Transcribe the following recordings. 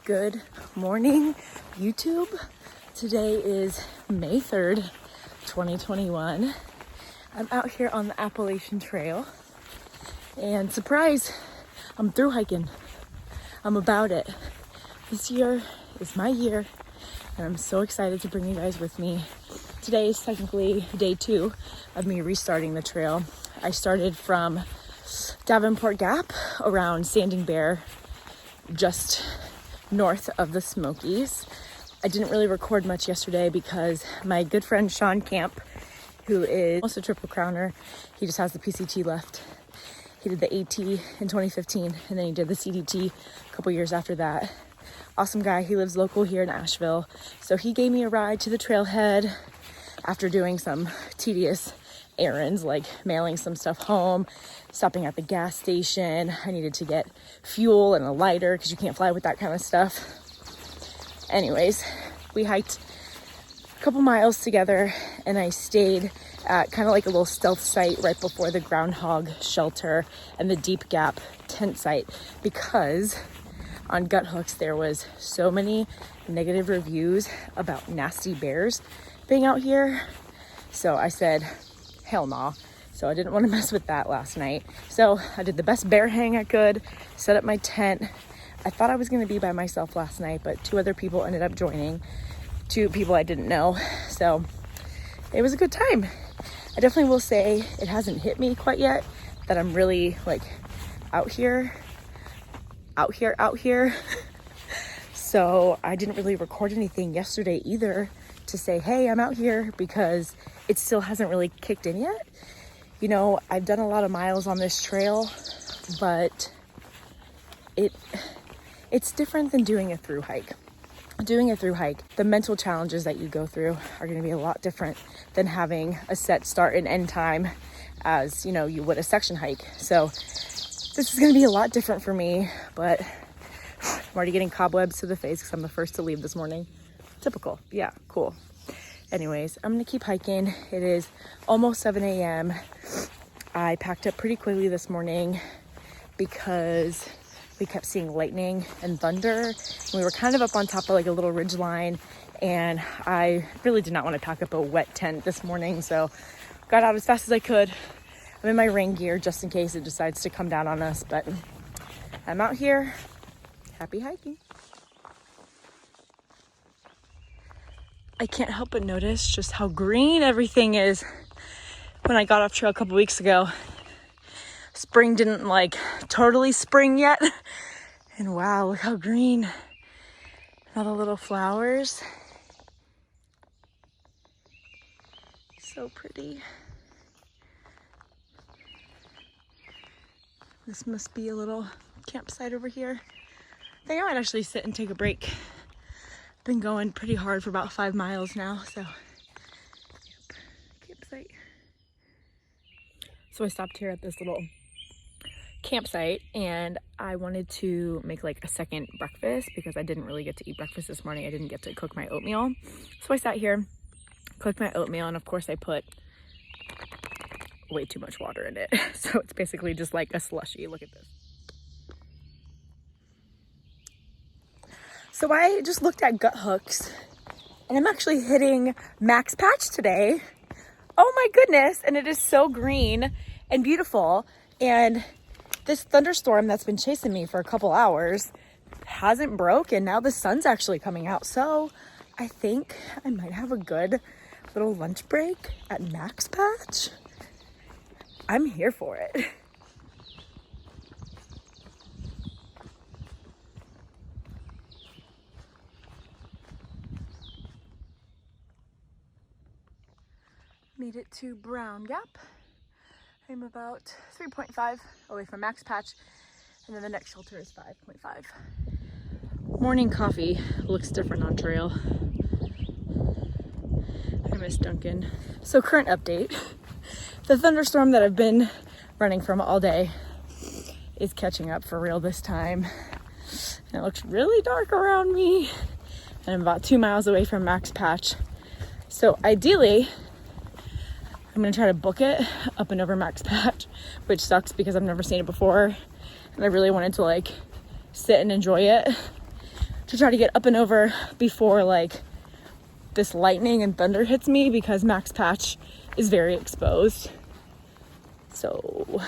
Good morning, YouTube. Today is May 3rd, 2021. I'm out here on the Appalachian Trail, and surprise, I'm through hiking. I'm about it. This year is my year, and I'm so excited to bring you guys with me. Today is technically day 2 of me restarting the trail. I started from Davenport Gap around Standing Bear, just north of the Smokies. I didn't really record much yesterday because my good friend Sean Camp, who is also a Triple Crowner, he just has the PCT left. He did the AT in 2015, and then he did the CDT a couple years after that. Awesome guy. He lives local here in Asheville. So he gave me a ride to the trailhead after doing some tedious errands like mailing some stuff home, stopping at the gas station. I needed to get fuel and a lighter because you can't fly with that kind of stuff. Anyways, we hiked a couple miles together, and I stayed at kind of like a little stealth site right before the groundhog shelter and the Deep Gap tent site, because on Gut Hooks there was so many negative reviews about nasty bears being out here. So I said, hell nah. So I didn't want to mess with that last night. So I did the best bear hang I could, set up my tent. I thought I was going to be by myself last night, but 2 other people ended up joining. 2 people I didn't know. So it was a good time. I definitely will say it hasn't hit me quite yet that I'm really like out here. So I didn't really record anything yesterday either to say, hey, I'm out here, because it still hasn't really kicked in yet. You know, I've done a lot of miles on this trail, but it's different than doing a through hike. Doing a through hike, the mental challenges that you go through are going to be a lot different than having a set start and end time as, you know, you would a section hike. So this is going to be a lot different for me, but I'm already getting cobwebs to the face because I'm the first to leave this morning. Typical. Yeah, cool. Anyways, I'm going to keep hiking. It is almost 7 a.m. I packed up pretty quickly this morning because we kept seeing lightning and thunder. We were kind of up on top of like a little ridge line, and I really did not want to pack up a wet tent this morning, so got out as fast as I could. I'm in my rain gear just in case it decides to come down on us, but I'm out here. Happy hiking. I can't help but notice just how green everything is. When I got off trail a couple weeks ago, spring didn't like totally spring yet. And wow, look how green. All the little flowers. So pretty. This must be a little campsite over here. I think I might actually sit and take a break. Been going pretty hard for about 5 miles now, so yep, campsite. So I stopped here at this little campsite, and I wanted to make like a second breakfast because I didn't really get to eat breakfast this morning. I didn't get to cook my oatmeal. So I sat here, cooked my oatmeal, and of course I put way too much water in it. So it's basically just like a slushie. Look at this. So I just looked at Gut Hooks, and I'm actually hitting max patch today. Oh my goodness. And it is so green and beautiful. And this thunderstorm that's been chasing me for a couple hours hasn't broke, and now the sun's actually coming out. So I think I might have a good little lunch break at max patch. I'm here for it. Made it to Brown Gap. I'm about 3.5 away from max patch, and then the next shelter is 5.5. Morning coffee looks different on trail. I miss Duncan. So current update. The thunderstorm that I've been running from all day is catching up for real this time. And it looks really dark around me. And I'm about 2 miles away from max patch. So ideally, I'm gonna try to book it up and over max patch, which sucks because I've never seen it before. And I really wanted to like sit and enjoy it. to try to get up and over before like this lightning and thunder hits me, because Max Patch is very exposed. So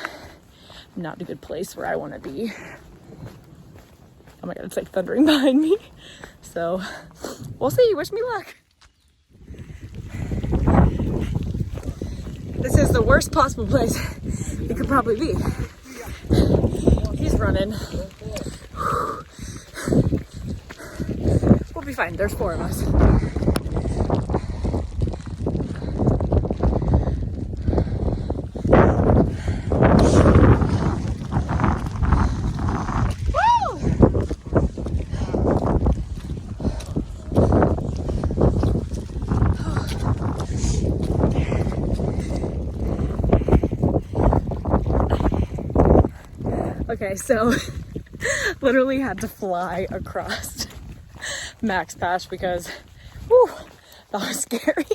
not a good place where I want to be. Oh my god, it's like thundering behind me. So we'll see. Wish me luck. This is the worst possible place it could probably be. He's running. We'll be fine. There's 4 of us. Okay, so literally had to fly across Max Patch because, whew, that was scary.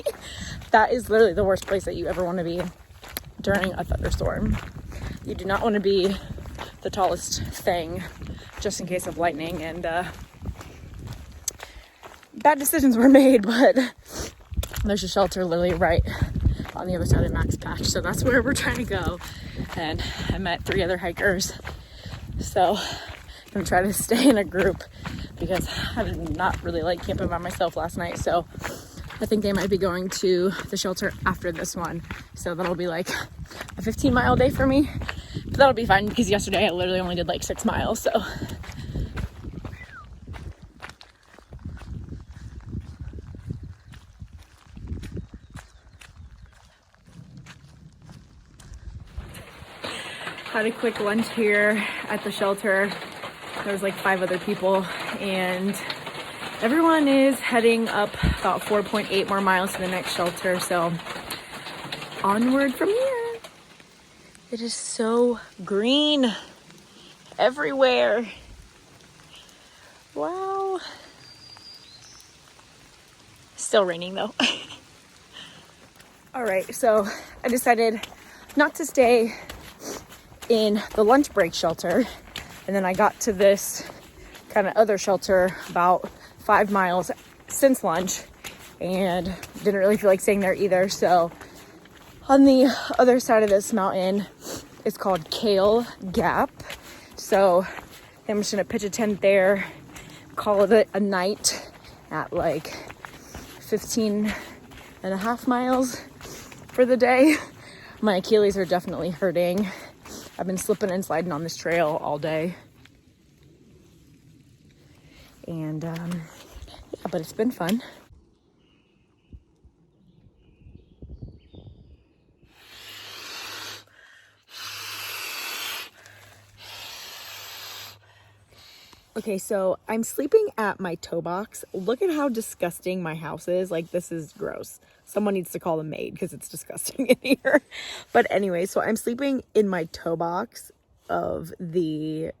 That is literally the worst place that you ever want to be during a thunderstorm. You do not want to be the tallest thing just in case of lightning, and bad decisions were made, but there's a shelter literally right on the other side of Max Patch, so that's where we're trying to go. And I met 3 other hikers, so I'm gonna try to stay in a group because I did not really like camping by myself last night. So I think they might be going to the shelter after this one, so that'll be like a 15-mile day for me, but that'll be fine because yesterday I literally only did like 6 miles. So had a quick lunch here at the shelter. There was like 5 other people, and everyone is heading up about 4.8 more miles to the next shelter. So onward from here. It is so green everywhere. Wow. Still raining though. All right, so I decided not to stay in the lunch break shelter, and then I got to this kind of other shelter about 5 miles since lunch and didn't really feel like staying there either. So on the other side of this mountain, it's called Kale Gap. So I'm just gonna pitch a tent there, call it a night at like 15.5 miles for the day. My Achilles are definitely hurting. I've been slipping and sliding on this trail all day. And yeah, but it's been fun. Okay, so I'm sleeping at my toe box. Look at how disgusting my house is. Like, this is gross. Someone needs to call a maid because it's disgusting in here. But anyway, so I'm sleeping in my toe box of the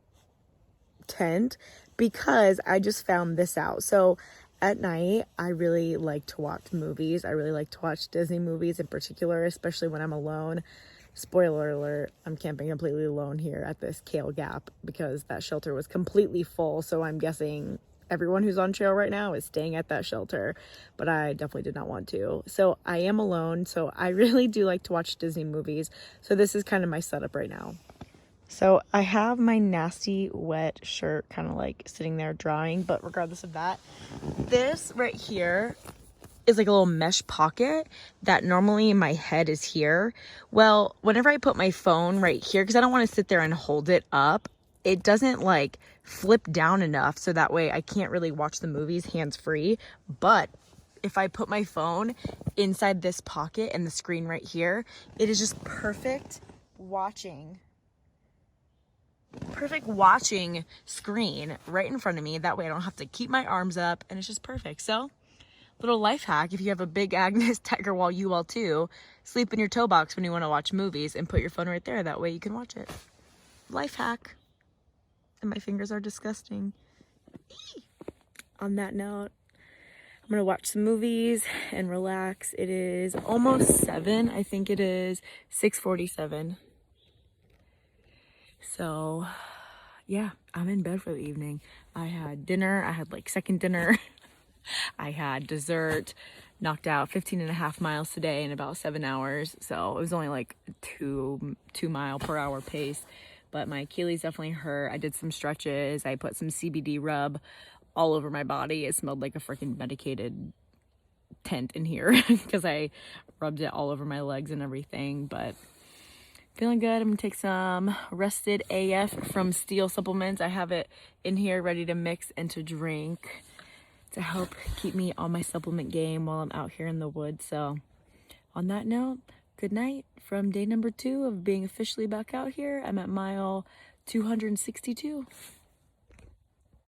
tent because I just found this out. So at night, I really like to watch movies. I really like to watch Disney movies in particular, especially when I'm alone. Spoiler alert, I'm camping completely alone here at this Kale Gap because that shelter was completely full. So I'm guessing everyone who's on trail right now is staying at that shelter, but I definitely did not want to. So I am alone. So I really do like to watch Disney movies. So this is kind of my setup right now. So I have my nasty wet shirt kind of like sitting there drying, but regardless of that, this right here is like a little mesh pocket that normally my head is here. Well, whenever I put my phone right here, because I don't want to sit there and hold it up, it doesn't like flip down enough so that way I can't really watch the movies hands-free. But if I put my phone inside this pocket and the screen right here, it is just perfect watching screen right in front of me. That way I don't have to keep my arms up, and it's just perfect. So little life hack, if you have a big Agnes Tiger Wall UL 2, sleep in your toe box when you want to watch movies and put your phone right there. That way you can watch it. Life hack. And my fingers are disgusting. Eee! On that note, I'm going to watch some movies and relax. It is almost 7. I think it is 6:47. So yeah, I'm in bed for the evening. I had dinner. I had like second dinner. I had dessert. Knocked out 15.5 miles today in about 7 hours. So it was only like 2 mile per hour pace. But my Achilles definitely hurt. I did some stretches. I put some CBD rub all over my body. It smelled like a freaking medicated tent in here because I rubbed it all over my legs and everything. But feeling good. I'm gonna take some Rested AF from Steel Supplements. I have it in here ready to mix and to drink to help keep me on my supplement game while I'm out here in the woods. So on that note, good night from day number 2 of being officially back out here. I'm at mile 262.